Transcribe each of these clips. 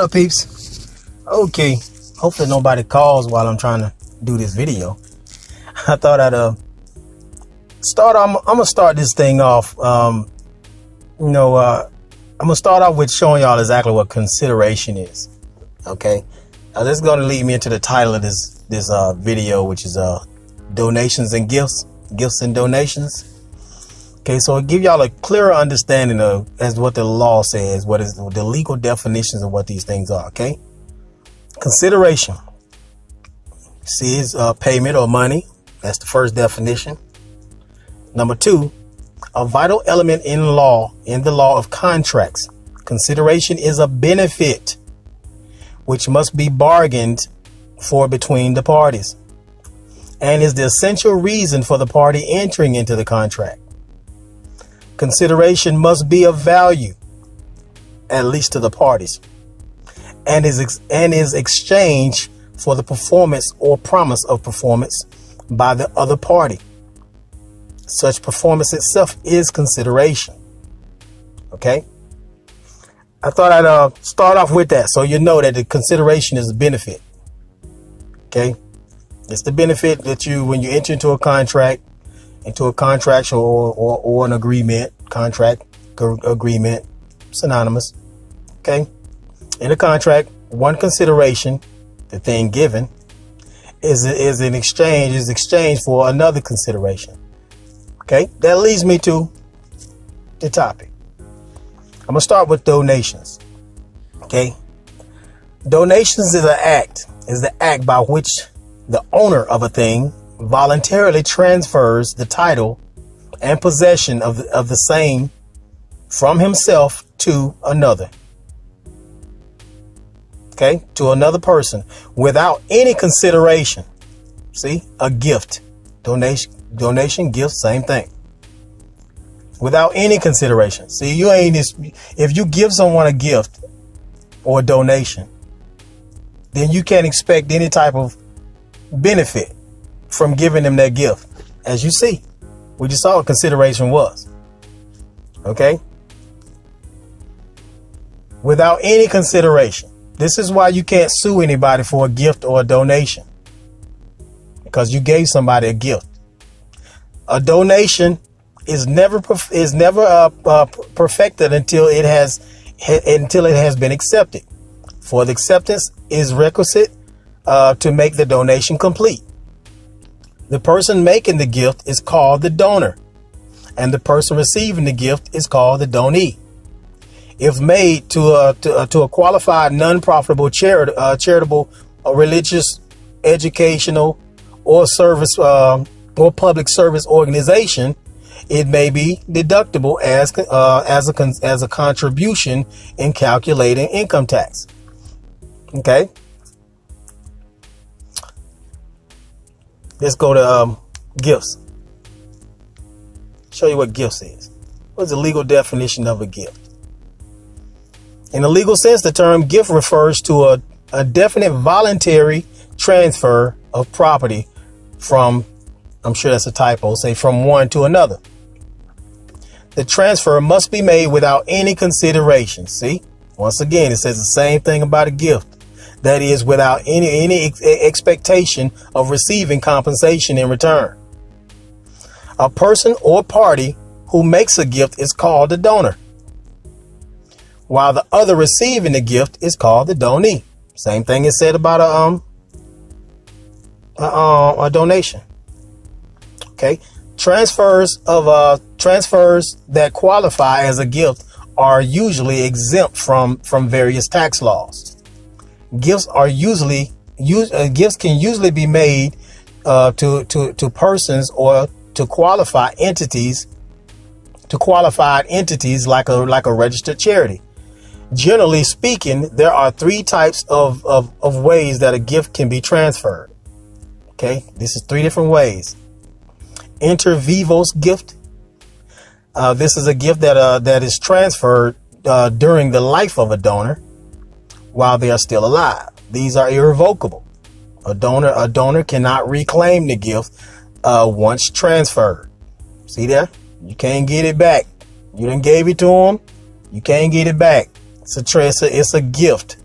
up, peeps? Okay, hopefully nobody calls while I'm trying to do this video. I thought I'd start. I'm gonna start this thing off. I'm gonna start off with showing y'all exactly what consideration is. Okay, now this is gonna lead me into the title of this video, which is donations and gifts and donations. Okay, so it'll give y'all a clearer understanding of as what the law says, what is the legal definitions of what these things are. Okay, consideration. See, is payment or money. That's the first definition. Number two, a vital element in the law of contracts. Consideration is a benefit which must be bargained for between the parties and is the essential reason for the party entering into the contract. Consideration must be of value, at least to the parties, and is exchanged for the performance or promise of performance by the other party. Such performance itself is consideration. Okay, I thought I'd start off with that so you know that the consideration is a benefit. Okay, it's the benefit that when you enter into a contract, into a contractual or an agreement, agreement, synonymous. Okay, in a contract, one consideration, the thing given, is exchanged for another consideration. Okay, that leads me to the topic. I'm gonna start with donations. Okay, donations is the act by which the owner of a thing voluntarily transfers the title and possession of the same from himself to another. Okay, to another person without any consideration. See, a gift, donation, gift, same thing. Without any consideration. See, if you give someone a gift or a donation, then you can't expect any type of benefit from giving them that gift. As you see, we just saw what consideration was. Okay? Without any consideration. This is why you can't sue anybody for a gift or a donation, because you gave somebody a gift. A donation is never perfected until it has been accepted. For the acceptance is requisite to make the donation complete. The person making the gift is called the donor, and the person receiving the gift is called the donee. If made to a qualified, non-profitable charitable, religious, educational, or service or public service organization, it may be deductible as a contribution in calculating income tax. Okay. Let's go to gifts. Show you what gifts is. What's the legal definition of a gift? In a legal sense, the term gift refers to a definite voluntary transfer of property from, I'm sure that's a typo, say from one to another. The transfer must be made without any consideration. See, once again, it says the same thing about a gift. That is, without any expectation of receiving compensation in return. A person or party who makes a gift is called the donor, while the other receiving the gift is called the donee. Same thing is said about a donation. Okay, transfers that qualify as a gift are usually exempt from various tax laws. Gifts can usually be made to persons or to qualified entities like a registered charity. Generally speaking, there are three types of ways that a gift can be transferred. Okay, this is three different ways. Inter vivos gift. This is a gift that is transferred during the life of a donor while they are still alive. These are irrevocable. A donor cannot reclaim the gift once transferred. See there? You can't get it back. You done gave it to them. You can't get it back. It's a gift.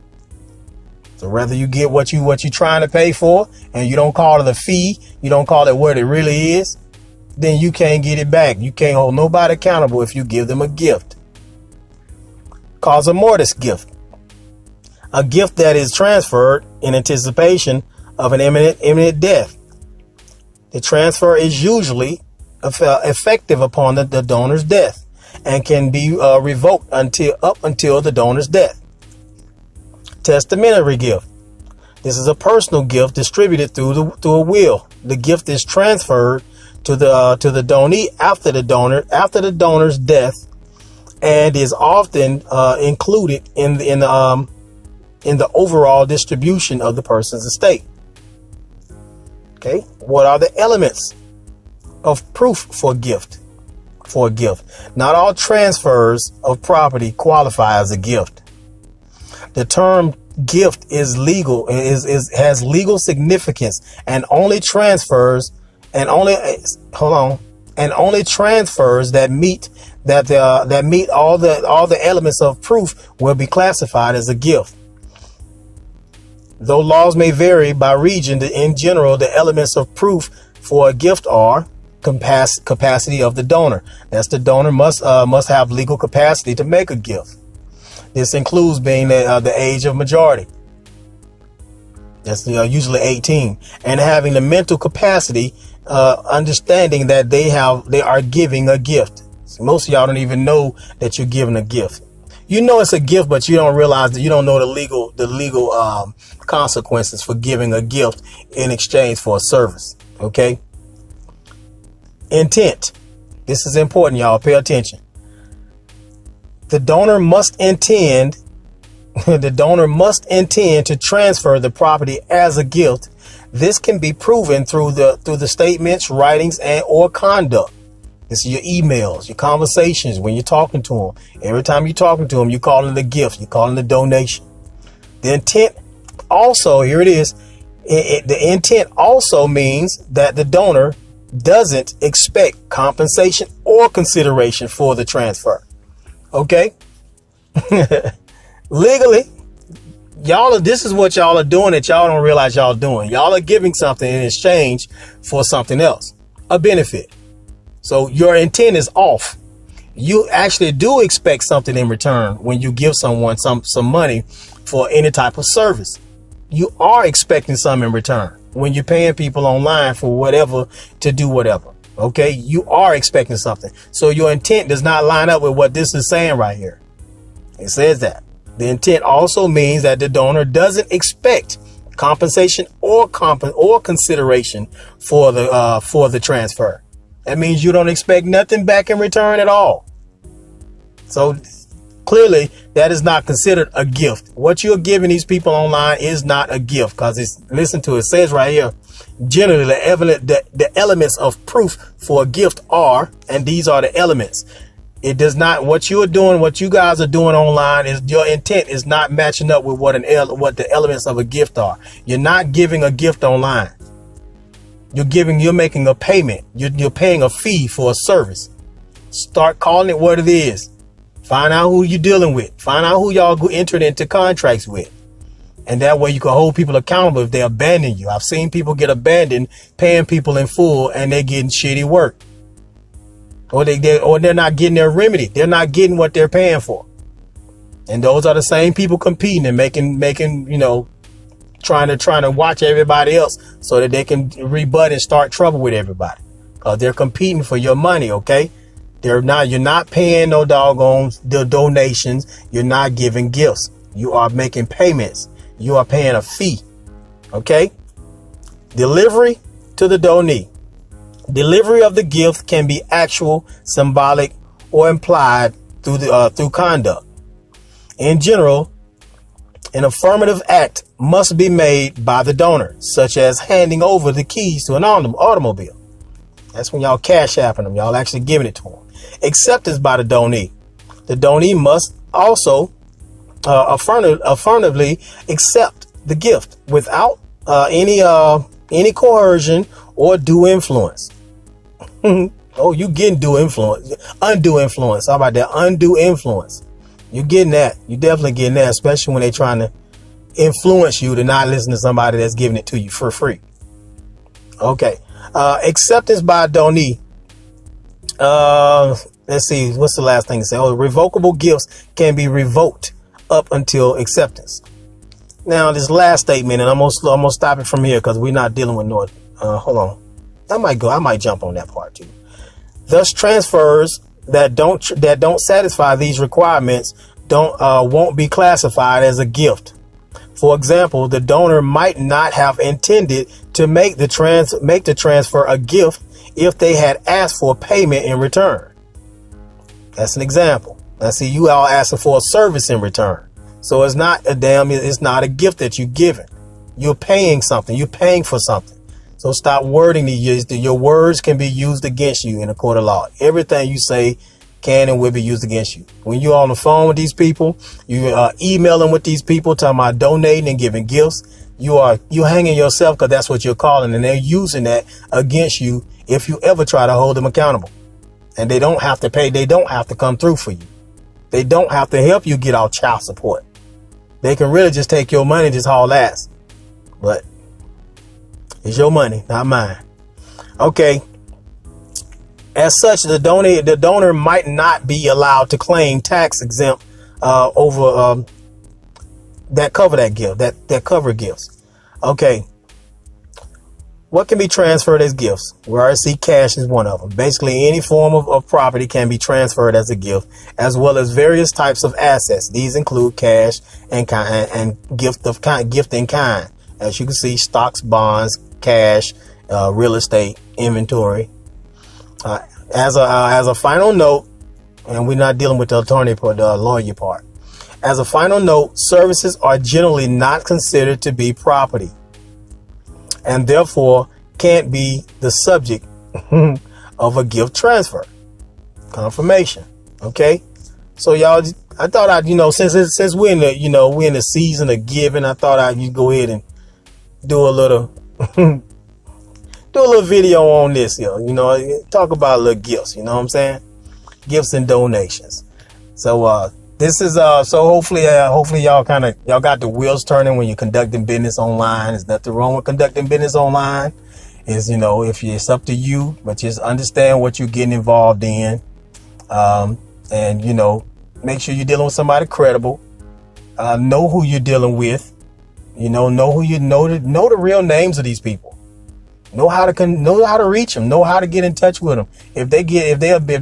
So whether you get what you're trying to pay for, and you don't call it a fee, you don't call it what it really is, then you can't get it back. You can't hold nobody accountable if you give them a gift. Cause a mortis gift. A gift that is transferred in anticipation of an imminent death. The transfer is usually effective upon the donor's death and can be revoked up until the donor's death. Testamentary gift. This is a personal gift distributed through a will. The gift is transferred to the donee after the donor's death, and is often included in the overall distribution of the person's estate. Okay, what are the elements of proof for a gift? Not all transfers of property qualify as a gift. The term gift is legal, has legal significance, and only transfers that meet all the elements of proof will be classified as a gift. Though laws may vary by region, in general, the elements of proof for a gift are capacity of the donor. That's the donor must have legal capacity to make a gift. This includes being the age of majority. That's usually 18, and having the mental capacity, understanding that they are giving a gift. So most of y'all don't even know that you're giving a gift. You know it's a gift, but you don't realize that you don't know the legal consequences for giving a gift in exchange for a service. Okay. Intent. This is important, y'all. Pay attention. The donor must intend to transfer the property as a gift. This can be proven through the statements, writings, and or conduct. This is your emails, your conversations when you're talking to them. Every time you're talking to them, you're calling it a gift. You're calling it a donation. The intent also, here it is. The intent also means that the donor doesn't expect compensation or consideration for the transfer. Okay? Legally, this is what y'all are doing that y'all don't realize y'all doing. Y'all are giving something in exchange for something else, a benefit. So your intent is off. You actually do expect something in return when you give someone some money for any type of service. You are expecting some in return when you're paying people online for whatever to do whatever. Okay, you are expecting something. So your intent does not line up with what this is saying right here. It says that the intent also means that the donor doesn't expect compensation or consideration for the transfer. That means you don't expect nothing back in return at all. So clearly that is not considered a gift. What you're giving these people online is not a gift, because it says right here, generally the elements of proof for a gift are, and these are the elements. It does not, what you guys are doing online is your intent is not matching up with what the elements of a gift are. You're not giving a gift online. You're making a payment. You're paying a fee for a service. Start calling it what it is. Find out who you're dealing with. Find out who y'all entered into contracts with. And that way you can hold people accountable if they abandon you. I've seen people get abandoned paying people in full and they're getting shitty work. Or they're not getting their remedy. They're not getting what they're paying for. And those are the same people competing and making, trying to watch everybody else so that they can rebut and start trouble with everybody. Because they're competing for your money, okay? You're not paying no doggone donations. You're not giving gifts. You are making payments. You are paying a fee. Okay? Delivery to the donee. Delivery of the gift can be actual, symbolic, or implied through conduct. In general, an affirmative act must be made by the donor, such as handing over the keys to an automobile. That's when y'all cash apping them. Y'all actually giving it to them. Acceptance by the donee. The donee must also affirmatively accept the gift without any coercion or due influence. Oh, you getting undue influence. How about that? Undue influence. You're getting that. You're definitely getting that, especially when they're trying to influence you to not listen to somebody that's giving it to you for free. Okay. Acceptance by a donee. Let's see. What's the last thing to say? Oh, revocable gifts can be revoked up until acceptance. Now, this last statement, and I'm gonna stop it from here because we're not dealing with North. Hold on. I might jump on that part too. Thus, transfers that don't satisfy these requirements won't be classified as a gift. For example, the donor might not have intended to make the transfer a gift if they had asked for payment in return. That's an example. Now, see, you all asking for a service in return. So it's not a gift that you're giving. You're paying something. You're paying for something. So stop wording your words can be used against you in a court of law. Everything you say can and will be used against you. When you're on the phone with these people, you emailing with these people, talking about donating and giving gifts, you're hanging yourself because that's what you're calling, and they're using that against you if you ever try to hold them accountable. And they don't have to pay. They don't have to come through for you. They don't have to help you get off child support. They can really just take your money and just haul ass. But it's your money, not mine. Okay. As such, the donor might not be allowed to claim tax exempt over that cover that gift, that cover gifts. Okay. What can be transferred as gifts? We already see cash is one of them. Basically, any form of property can be transferred as a gift, as well as various types of assets. These include cash and gift in kind. As you can see, stocks, bonds, cash, real estate, inventory. As a final note, and we're not dealing with the attorney part, the lawyer part. As a final note, services are generally not considered to be property, and therefore can't be the subject of a gift transfer confirmation. Okay, so y'all, I thought since we're in the season of giving, I thought I'd go ahead and do a little video on this here. Talk about little gifts. You know what I'm saying? Gifts and donations. So this is so hopefully y'all got the wheels turning when you're conducting business online. There's nothing wrong with conducting business online. If it's up to you, but just understand what you're getting involved in, and make sure you're dealing with somebody credible. Know who you're dealing with. Know the real names of these people. Know how to reach them. Know how to get in touch with them. If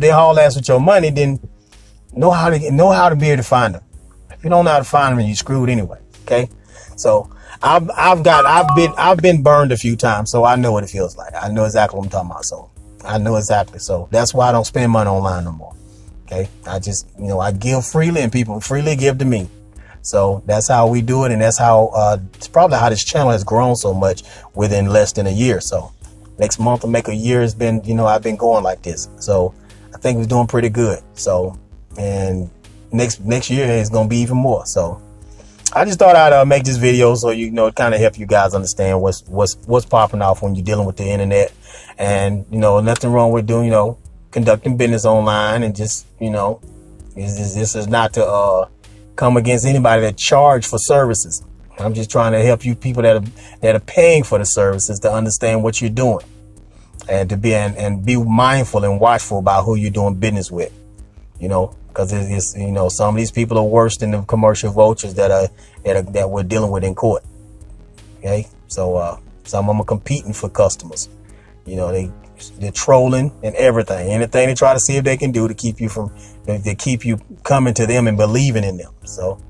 they haul ass with your money, then know how to be able to find them. If you don't know how to find them, you're screwed anyway. Okay, so I've been burned a few times, so I know what it feels like. I know exactly what I'm talking about. So I know exactly. So that's why I don't spend money online no more. Okay, I just I give freely, and people freely give to me. So that's how we do it, and that's how it's probably how this channel has grown so much within less than a year. So next month will make a year. It's been I've been going like this. So I think we're doing pretty good. So. And next year is going to be even more. So I just thought I'd make this video so kind of help you guys understand what's popping off when you're dealing with the internet. And nothing wrong with doing conducting business online, and just this is not to come against anybody that charge for services. I'm just trying to help you people that are paying for the services to understand what you're doing, and to be mindful and watchful about who you're doing business with. Because it's some of these people are worse than the commercial vultures that we're dealing with in court. Okay, so some of them are competing for customers. They're trolling and everything, anything they try to see if they can do to keep you coming to them and believing in them. So